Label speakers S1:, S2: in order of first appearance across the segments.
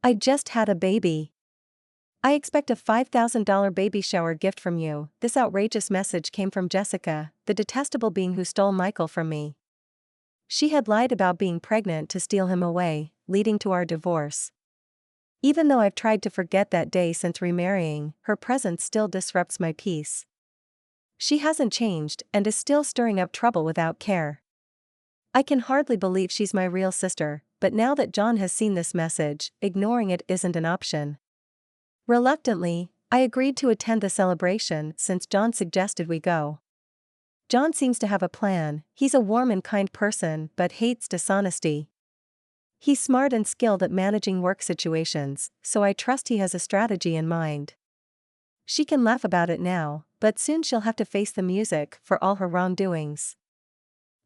S1: I just had a baby. I expect a $5,000 baby shower gift from you. This outrageous message came from Jessica, the detestable being who stole Michael from me. She had lied about being pregnant to steal him away, leading to our divorce. Even though I've tried to forget that day since remarrying, her presence still disrupts my peace. She hasn't changed and is still stirring up trouble without care. I can hardly believe she's my real sister, but now that John has seen this message, ignoring it isn't an option. Reluctantly, I agreed to attend the celebration since John suggested we go. John seems to have a plan. He's a warm and kind person but hates dishonesty. He's smart and skilled at managing work situations, so I trust he has a strategy in mind. She can laugh about it now, but soon she'll have to face the music for all her wrongdoings.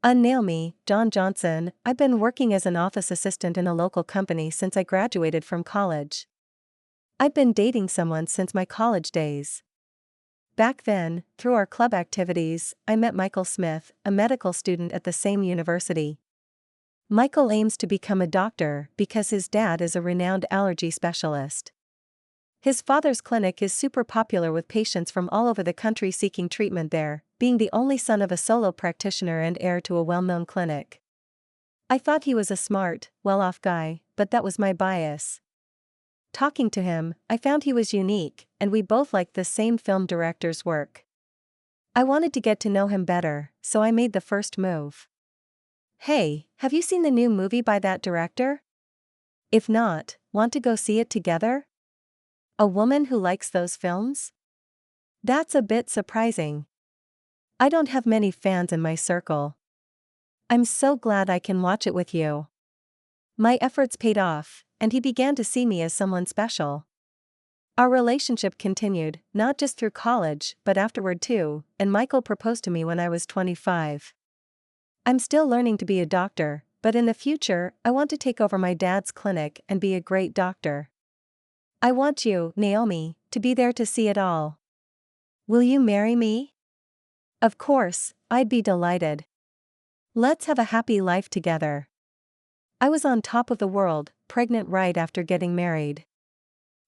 S1: Unnail me, John Johnson. I've been working as an office assistant in a local company since I graduated from college. I've been dating someone since my college days. Back then, through our club activities, I met Michael Smith, a medical student at the same university. Michael aims to become a doctor because his dad is a renowned allergy specialist. His father's clinic is super popular with patients from all over the country seeking treatment there, being the only son of a solo practitioner and heir to a well-known clinic. I thought he was a smart, well-off guy, but that was my bias. Talking to him, I found he was unique, and we both liked the same film director's work. I wanted to get to know him better, so I made the first move. Hey, have you seen the new movie by that director? If not, want to go see it together? A woman who likes those films? That's a bit surprising. I don't have many fans in my circle. I'm so glad I can watch it with you. My efforts paid off, and he began to see me as someone special. Our relationship continued, not just through college but afterward too, and Michael proposed to me when I was 25. I'm still learning to be a doctor, but in the future, I want to take over my dad's clinic and be a great doctor. I want you, Naomi, to be there to see it all. Will you marry me? Of course, I'd be delighted. Let's have a happy life together. I was on top of the world, pregnant right after getting married.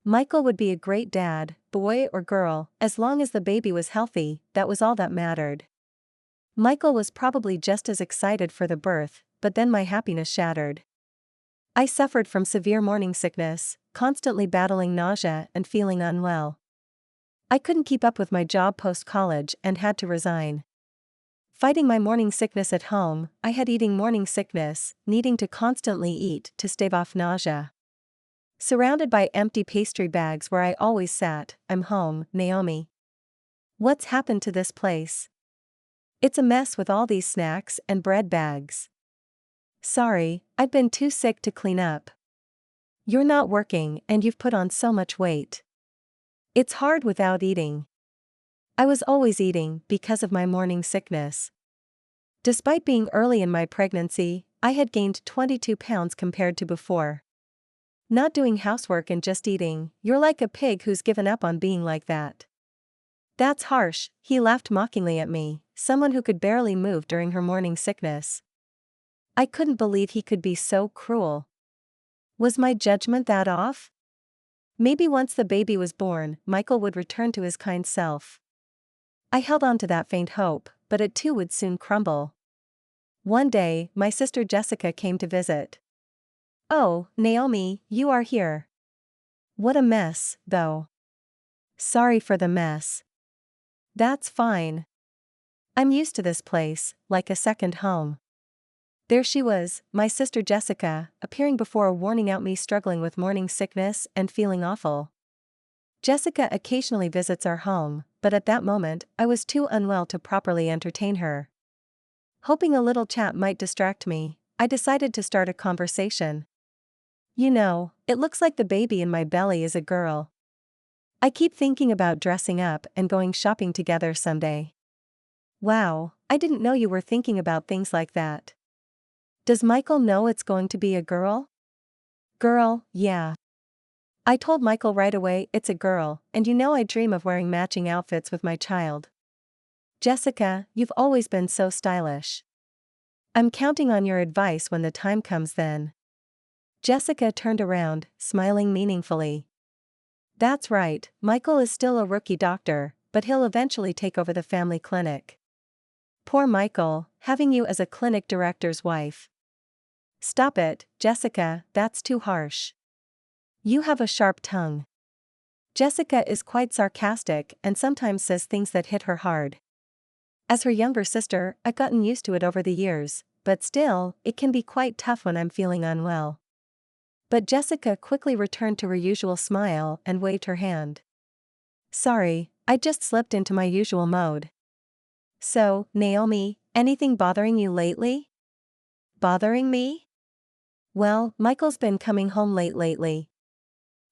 S1: Michael would be a great dad, boy or girl, as long as the baby was healthy, that was all that mattered. Michael was probably just as excited for the birth, but then my happiness shattered. I suffered from severe morning sickness, constantly battling nausea and feeling unwell. I couldn't keep up with my job post-college and had to resign. Fighting my morning sickness at home, I had eating morning sickness, needing to constantly eat to stave off nausea. Surrounded by empty pastry bags where I always sat, I'm home, Naomi. What's happened to this place? It's a mess with all these snacks and bread bags. Sorry, I've been too sick to clean up. You're not working and you've put on so much weight. It's hard without eating. I was always eating because of my morning sickness. Despite being early in my pregnancy, I had gained 22 pounds compared to before. Not doing housework and just eating, you're like a pig who's given up on being like that. That's harsh, he laughed mockingly at me, someone who could barely move during her morning sickness. I couldn't believe he could be so cruel. Was my judgment that off? Maybe once the baby was born, Michael would return to his kind self. I held on to that faint hope, but it too would soon crumble. One day, my sister Jessica came to visit. Oh, Naomi, you are here. What a mess, though. Sorry for the mess. That's fine. I'm used to this place, like a second home. There she was, my sister Jessica, appearing before warning out me struggling with morning sickness and feeling awful. Jessica occasionally visits our home, but at that moment, I was too unwell to properly entertain her. Hoping a little chat might distract me, I decided to start a conversation. You know, it looks like the baby in my belly is a girl. I keep thinking about dressing up and going shopping together someday. Wow, I didn't know you were thinking about things like that. Does Michael know it's going to be a girl? Girl, yeah. I told Michael right away it's a girl, and you know I dream of wearing matching outfits with my child. Jessica, you've always been so stylish. I'm counting on your advice when the time comes then. Jessica turned around, smiling meaningfully. That's right, Michael is still a rookie doctor, but he'll eventually take over the family clinic. Poor Michael, having you as a clinic director's wife. Stop it, Jessica, that's too harsh. You have a sharp tongue. Jessica is quite sarcastic and sometimes says things that hit her hard. As her younger sister, I've gotten used to it over the years, but still, it can be quite tough when I'm feeling unwell. But Jessica quickly returned to her usual smile and waved her hand. Sorry, I just slipped into my usual mode. So, Naomi, anything bothering you lately? Bothering me? Well, Michael's been coming home late lately.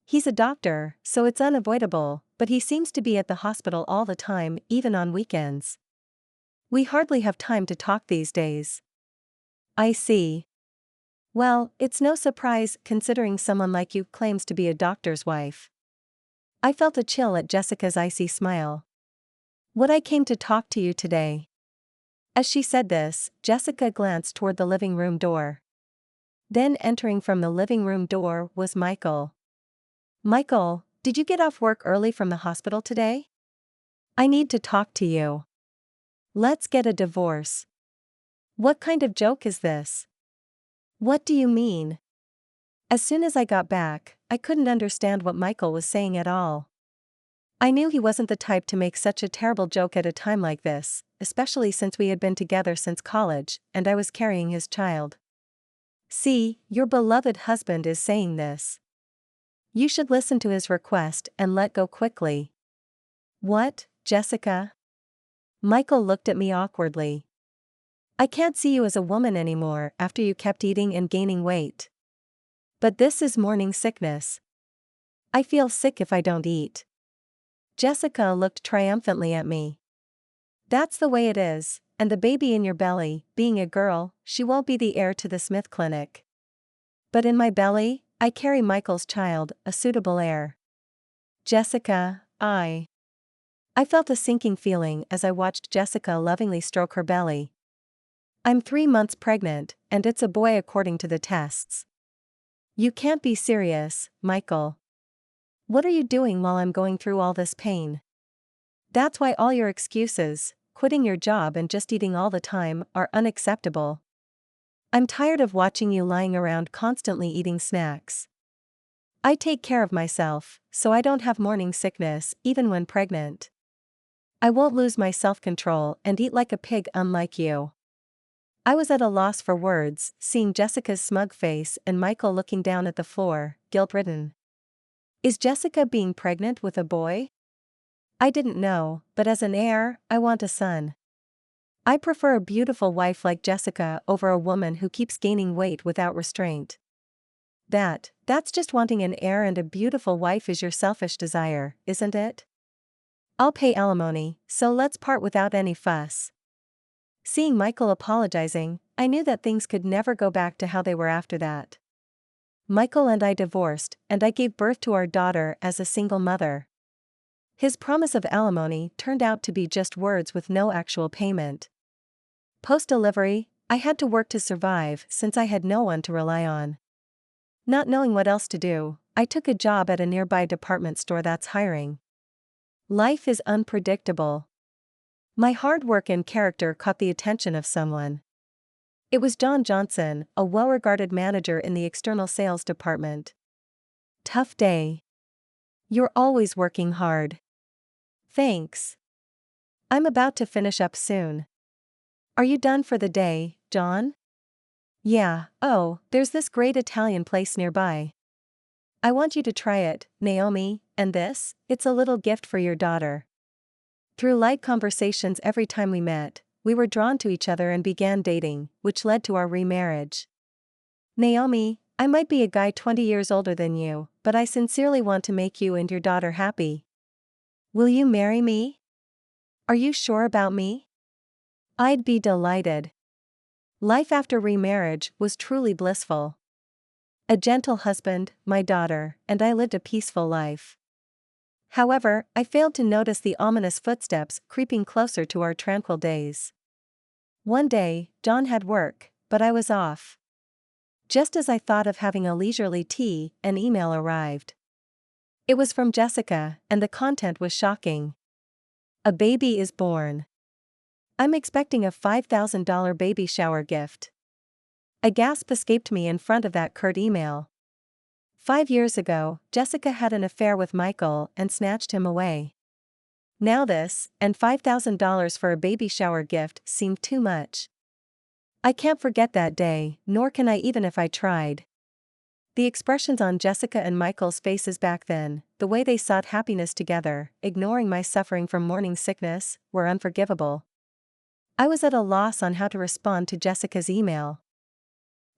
S1: He's a doctor, so it's unavoidable, but he seems to be at the hospital all the time, even on weekends. We hardly have time to talk these days. I see. Well, it's no surprise considering someone like you claims to be a doctor's wife. I felt a chill at Jessica's icy smile. What I came to talk to you today. As she said this, Jessica glanced toward the living room door. Then entering from the living room door was Michael. Michael, did you get off work early from the hospital today? I need to talk to you. Let's get a divorce. What kind of joke is this? What do you mean? As soon as I got back, I couldn't understand what Michael was saying at all. I knew he wasn't the type to make such a terrible joke at a time like this, especially since we had been together since college, and I was carrying his child. See, your beloved husband is saying this. You should listen to his request and let go quickly. What, Jessica? Michael looked at me awkwardly. I can't see you as a woman anymore after you kept eating and gaining weight. But this is morning sickness. I feel sick if I don't eat. Jessica looked triumphantly at me. That's the way it is, and the baby in your belly, being a girl, she won't be the heir to the Smith Clinic. But in my belly, I carry Michael's child, a suitable heir. Jessica, I felt a sinking feeling as I watched Jessica lovingly stroke her belly. I'm 3 months pregnant, and it's a boy according to the tests. You can't be serious, Michael. What are you doing while I'm going through all this pain? That's why all your excuses, quitting your job and just eating all the time, are unacceptable. I'm tired of watching you lying around constantly eating snacks. I take care of myself, so I don't have morning sickness even when pregnant. I won't lose my self-control and eat like a pig unlike you. I was at a loss for words, seeing Jessica's smug face and Michael looking down at the floor, guilt-ridden. Is Jessica being pregnant with a boy? I didn't know, but as an heir, I want a son. I prefer a beautiful wife like Jessica over a woman who keeps gaining weight without restraint. That's just wanting an heir, and a beautiful wife is your selfish desire, isn't it? I'll pay alimony, so let's part without any fuss. Seeing Michael apologizing, I knew that things could never go back to how they were after that. Michael and I divorced, and I gave birth to our daughter as a single mother. His promise of alimony turned out to be just words with no actual payment. Post-delivery, I had to work to survive since I had no one to rely on. Not knowing what else to do, I took a job at a nearby department store that's hiring. Life is unpredictable. My hard work and character caught the attention of someone. It was John Johnson, a well-regarded manager in the external sales department. Tough day. You're always working hard. Thanks. I'm about to finish up soon. Are you done for the day, John? Yeah, oh, there's this great Italian place nearby. I want you to try it, Naomi, and this, it's a little gift for your daughter. Through light conversations every time we met, we were drawn to each other and began dating, which led to our remarriage. Naomi, I might be a guy 20 years older than you, but I sincerely want to make you and your daughter happy. Will you marry me? Are you sure about me? I'd be delighted. Life after remarriage was truly blissful. A gentle husband, my daughter, and I lived a peaceful life. However, I failed to notice the ominous footsteps creeping closer to our tranquil days. One day, John had work, but I was off. Just as I thought of having a leisurely tea, an email arrived. It was from Jessica, and the content was shocking. A baby is born. I'm expecting a $5,000 baby shower gift. A gasp escaped me in front of that curt email. 5 years ago, Jessica had an affair with Michael and snatched him away. Now this, and $5,000 for a baby shower gift, seemed too much. I can't forget that day, nor can I even if I tried. The expressions on Jessica and Michael's faces back then, the way they sought happiness together, ignoring my suffering from morning sickness, were unforgivable. I was at a loss on how to respond to Jessica's email.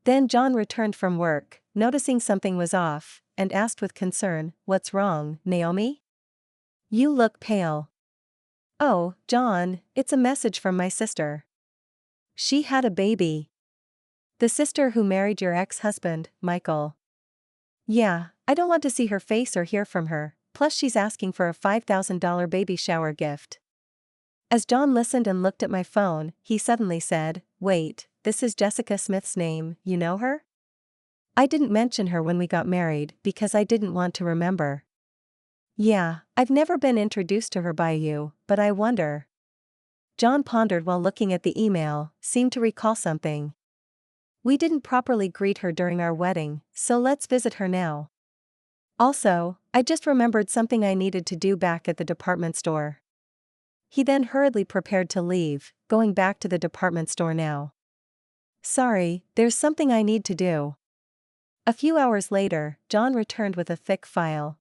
S1: Then John returned from work, noticing something was off, and asked with concern, "What's wrong, Naomi? You look pale." "Oh, John, it's a message from my sister. She had a baby." "The sister who married your ex-husband, Michael?" "Yeah, I don't want to see her face or hear from her, plus she's asking for a $5,000 baby shower gift." As John listened and looked at my phone, he suddenly said, "Wait, this is Jessica Smith's name, you know her?" I didn't mention her when we got married because I didn't want to remember. "Yeah, I've never been introduced to her by you, but I wonder." John pondered while looking at the email, seemed to recall something. "We didn't properly greet her during our wedding, so let's visit her now. Also, I just remembered something I needed to do back at the department store." He then hurriedly prepared to leave, going back to the department store now. "Sorry, there's something I need to do." A few hours later, John returned with a thick file.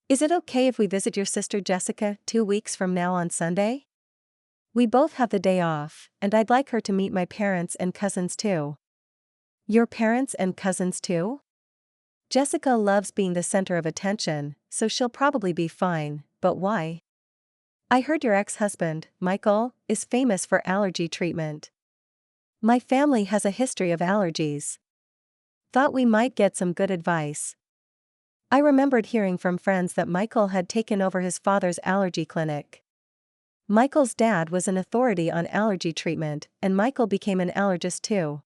S1: "Is it okay if we visit your sister Jessica 2 weeks from now on Sunday? We both have the day off, and I'd like her to meet my parents and cousins too." "Your parents and cousins too?" "Jessica loves being the center of attention, so she'll probably be fine, but why?" "I heard your ex-husband, Michael, is famous for allergy treatment. My family has a history of allergies. Thought we might get some good advice." I remembered hearing from friends that Michael had taken over his father's allergy clinic. Michael's dad was an authority on allergy treatment, and Michael became an allergist too.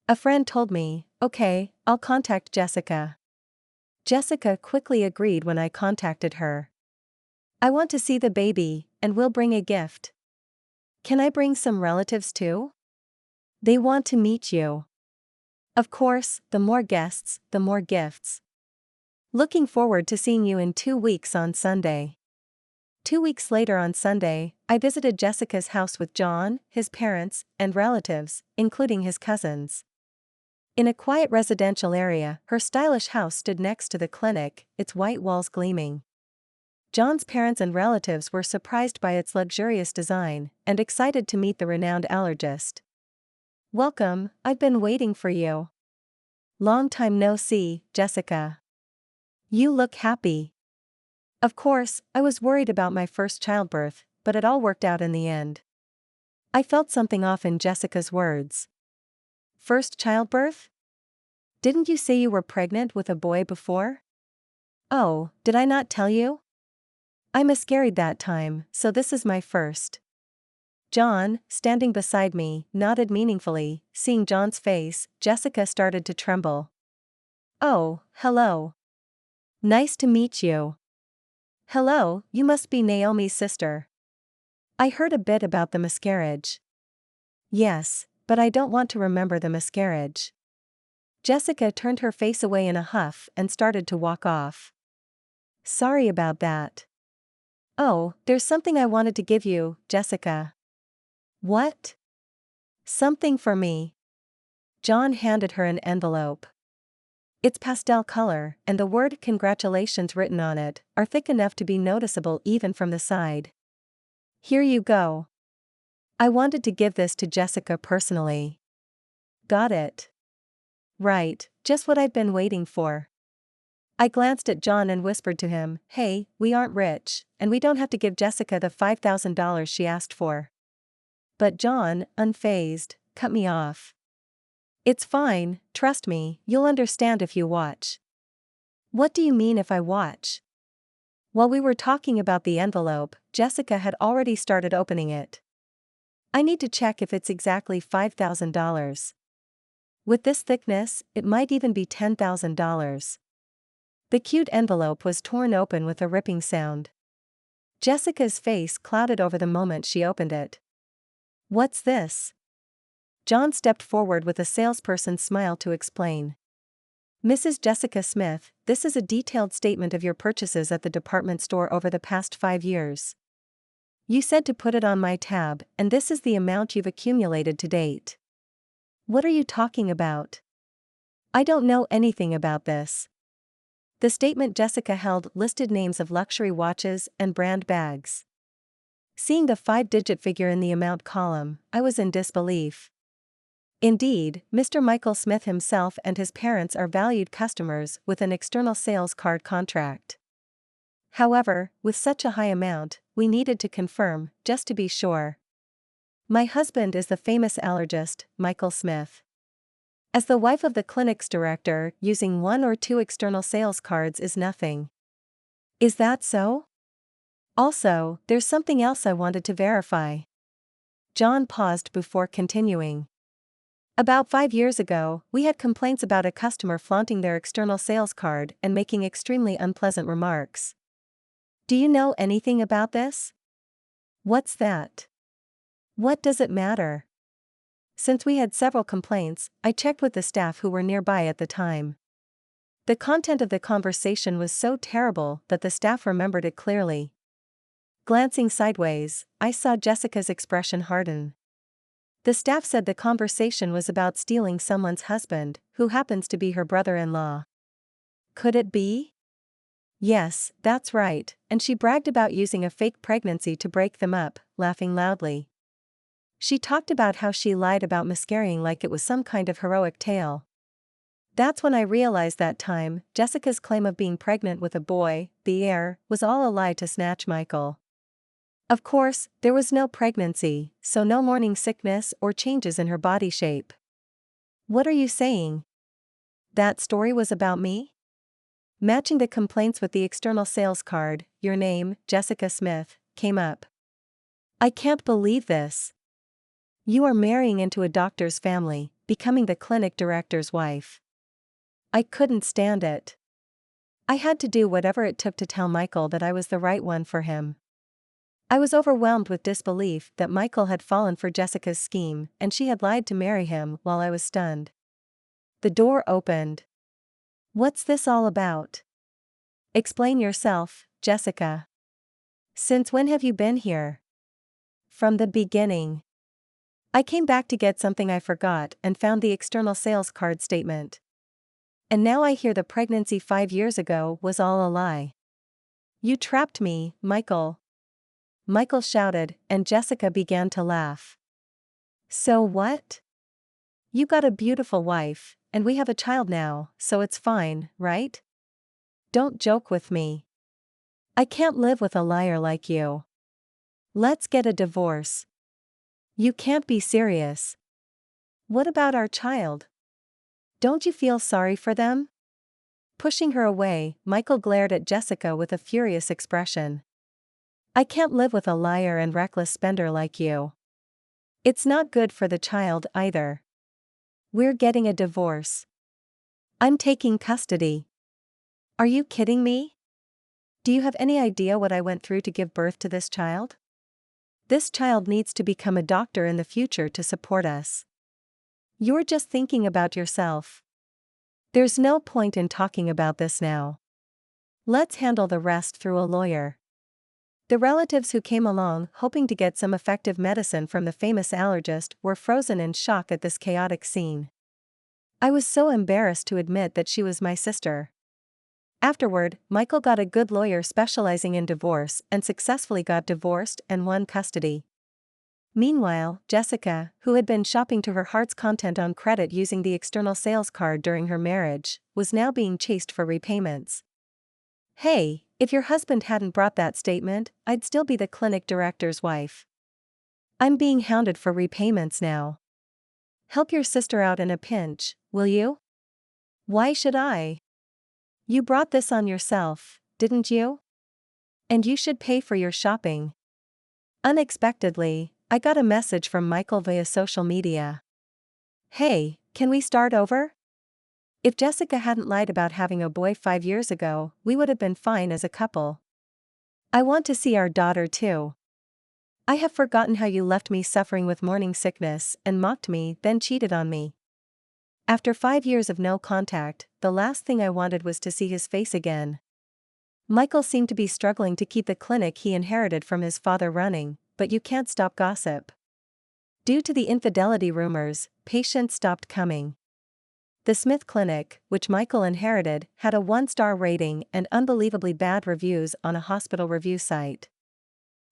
S1: A friend told me, "Okay, I'll contact Jessica." Jessica quickly agreed when I contacted her. "I want to see the baby, and we'll bring a gift." "Can I bring some relatives too?" "They want to meet you." "Of course, the more guests, the more gifts." "Looking forward to seeing you in 2 weeks on Sunday." 2 weeks later on Sunday, I visited Jessica's house with John, his parents, and relatives, including his cousins. In a quiet residential area, her stylish house stood next to the clinic, its white walls gleaming. John's parents and relatives were surprised by its luxurious design, and excited to meet the renowned allergist. "Welcome, I've been waiting for you." "Long time no see, Jessica. You look happy." Of course, I was worried about my first childbirth, but it all worked out in the end. I felt something off in Jessica's words. "First childbirth? Didn't you say you were pregnant with a boy before?" "Oh, did I not tell you? I miscarried that time, so this is my first." John, standing beside me, nodded meaningfully. Seeing John's face, Jessica started to tremble. "Oh, hello. Nice to meet you." "Hello, you must be Naomi's sister. I heard a bit about the miscarriage." "Yes, but I don't want to remember the miscarriage." Jessica turned her face away in a huff and started to walk off. "Sorry about that." "Oh, there's something I wanted to give you, Jessica." "What?" "Something for me." John handed her an envelope. It's pastel color, and the word "Congratulations" written on it are thick enough to be noticeable even from the side. "Here you go. I wanted to give this to Jessica personally." "Got it. Right, just what I've been waiting for." I glanced at John and whispered to him, "Hey, we aren't rich, and we don't have to give Jessica the $5,000 she asked for." But John, unfazed, cut me off. "It's fine, trust me, you'll understand if you watch." "What do you mean if I watch?" While we were talking about the envelope, Jessica had already started opening it. "I need to check if it's exactly $5,000. With this thickness, it might even be $10,000. The cute envelope was torn open with a ripping sound. Jessica's face clouded over the moment she opened it. "What's this?" John stepped forward with a salesperson's smile to explain. "Mrs. Jessica Smith, this is a detailed statement of your purchases at the department store over the past 5 years. You said to put it on my tab, and this is the amount you've accumulated to date." "What are you talking about? I don't know anything about this." The statement Jessica held listed names of luxury watches and brand bags. Seeing the 5-digit figure in the amount column, I was in disbelief. Indeed, Mr. Michael Smith himself and his parents are valued customers with an external sales card contract. However, with such a high amount, we needed to confirm, just to be sure. "My husband is the famous allergist, Michael Smith. As the wife of the clinic's director, using 1 or 2 external sales cards is nothing." "Is that so? Also, there's something else I wanted to verify." John paused before continuing. "About 5 years ago, we had complaints about a customer flaunting their external sales card and making extremely unpleasant remarks. Do you know anything about this?" "What's that? What does it matter?" Since we had several complaints, I checked with the staff who were nearby at the time. The content of the conversation was so terrible that the staff remembered it clearly. Glancing sideways, I saw Jessica's expression harden. The staff said the conversation was about stealing someone's husband, who happens to be her brother-in-law. Could it be? "Yes, that's right, and she bragged about using a fake pregnancy to break them up," laughing loudly. "She talked about how she lied about miscarrying like it was some kind of heroic tale." That's when I realized that time, Jessica's claim of being pregnant with a boy, the heir, was all a lie to snatch Michael. Of course, there was no pregnancy, so no morning sickness or changes in her body shape. "What are you saying? That story was about me?" Matching the complaints with the external sales card, your name, Jessica Smith, came up. "I can't believe this. You are marrying into a doctor's family, becoming the clinic director's wife." I couldn't stand it. I had to do whatever it took to tell Michael that I was the right one for him. I was overwhelmed with disbelief that Michael had fallen for Jessica's scheme and she had lied to marry him while I was stunned. The door opened. "What's this all about? Explain yourself, Jessica. Since when have you been here?" "From the beginning. I came back to get something I forgot and found the external sales card statement. And now I hear the pregnancy 5 years ago was all a lie. You trapped me, Michael." Michael shouted, and Jessica began to laugh. "So what? You got a beautiful wife, and we have a child now, so it's fine, right? Don't joke with me. I can't live with a liar like you. Let's get a divorce." "You can't be serious. What about our child? Don't you feel sorry for them?" Pushing her away, Michael glared at Jessica with a furious expression. "I can't live with a liar and reckless spender like you. It's not good for the child either. We're getting a divorce. I'm taking custody." "Are you kidding me? Do you have any idea what I went through to give birth to this child? This child needs to become a doctor in the future to support us. You're just thinking about yourself. There's no point in talking about this now. Let's handle the rest through a lawyer." The relatives who came along hoping to get some effective medicine from the famous allergist were frozen in shock at this chaotic scene. I was so embarrassed to admit that she was my sister. Afterward, Michael got a good lawyer specializing in divorce and successfully got divorced and won custody. Meanwhile, Jessica, who had been shopping to her heart's content on credit using the external sales card during her marriage, was now being chased for repayments. "Hey, if your husband hadn't brought that statement, I'd still be the clinic director's wife. I'm being hounded for repayments now. Help your sister out in a pinch, will you?" "Why should I? You brought this on yourself, didn't you? And you should pay for your shopping." Unexpectedly, I got a message from Michael via social media. "Hey, Can we start over? If Jessica hadn't lied about having a boy 5 years ago, we would have been fine as a couple. I want to see our daughter too. I have forgotten how you left me suffering with morning sickness and mocked me, then cheated on me. After 5 years of no contact, the last thing I wanted was to see his face again. Michael seemed to be struggling to keep the clinic he inherited from his father running, but you can't stop gossip. Due to the infidelity rumors, patients stopped coming. The Smith Clinic, which Michael inherited, had a 1-star rating and unbelievably bad reviews on a hospital review site.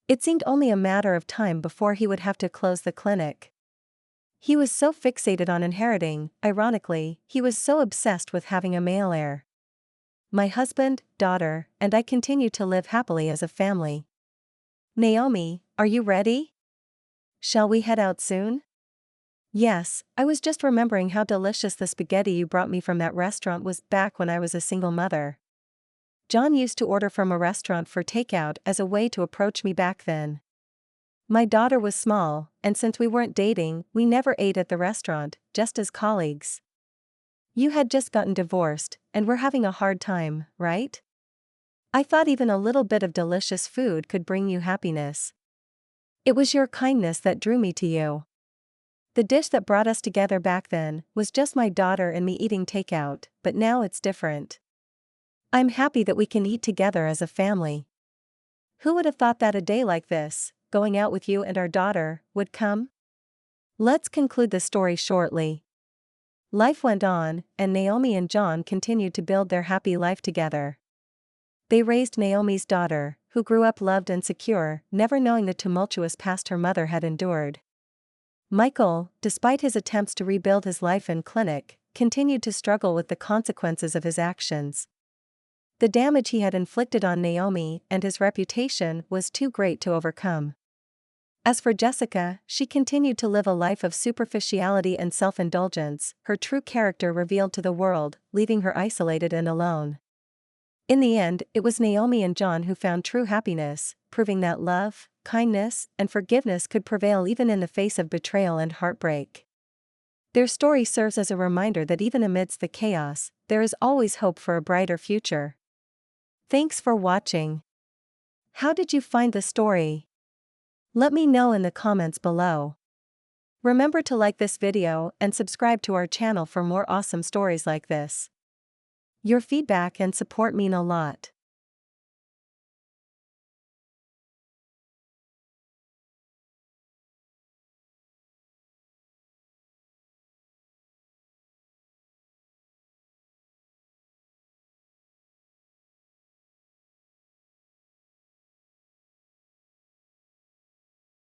S1: It seemed only a matter of time before he would have to close the clinic. He was so fixated on inheriting, ironically, he was so obsessed with having a male heir. My husband, daughter, and I continue to live happily as a family. Naomi, are you ready? Shall we head out soon? Yes, I was just remembering how delicious the spaghetti you brought me from that restaurant was back when I was a single mother. John used to order from a restaurant for takeout as a way to approach me back then. My daughter was small, and since we weren't dating, we never ate at the restaurant, just as colleagues. You had just gotten divorced, and were having a hard time, right? I thought even a little bit of delicious food could bring you happiness. It was your kindness that drew me to you. The dish that brought us together back then was just my daughter and me eating takeout, but now it's different. I'm happy that we can eat together as a family. Who would have thought that a day like this, going out with you and our daughter, would come? Let's conclude the story shortly. Life went on, and Naomi and John continued to build their happy life together. They raised Naomi's daughter, who grew up loved and secure, never knowing the tumultuous past her mother had endured. Michael, despite his attempts to rebuild his life and clinic, continued to struggle with the consequences of his actions. The damage he had inflicted on Naomi and his reputation was too great to overcome. As for Jessica, she continued to live a life of superficiality and self-indulgence, her true character revealed to the world, leaving her isolated and alone. In the end, it was Naomi and John who found true happiness, proving that love, kindness, and forgiveness could prevail even in the face of betrayal and heartbreak. Their story serves as a reminder that even amidst the chaos, there is always hope for a brighter future. Thanks for watching. How did you find the story? Let me know in the comments below. Remember to like this video and subscribe to our channel for more awesome stories like this. Your feedback and support mean a lot.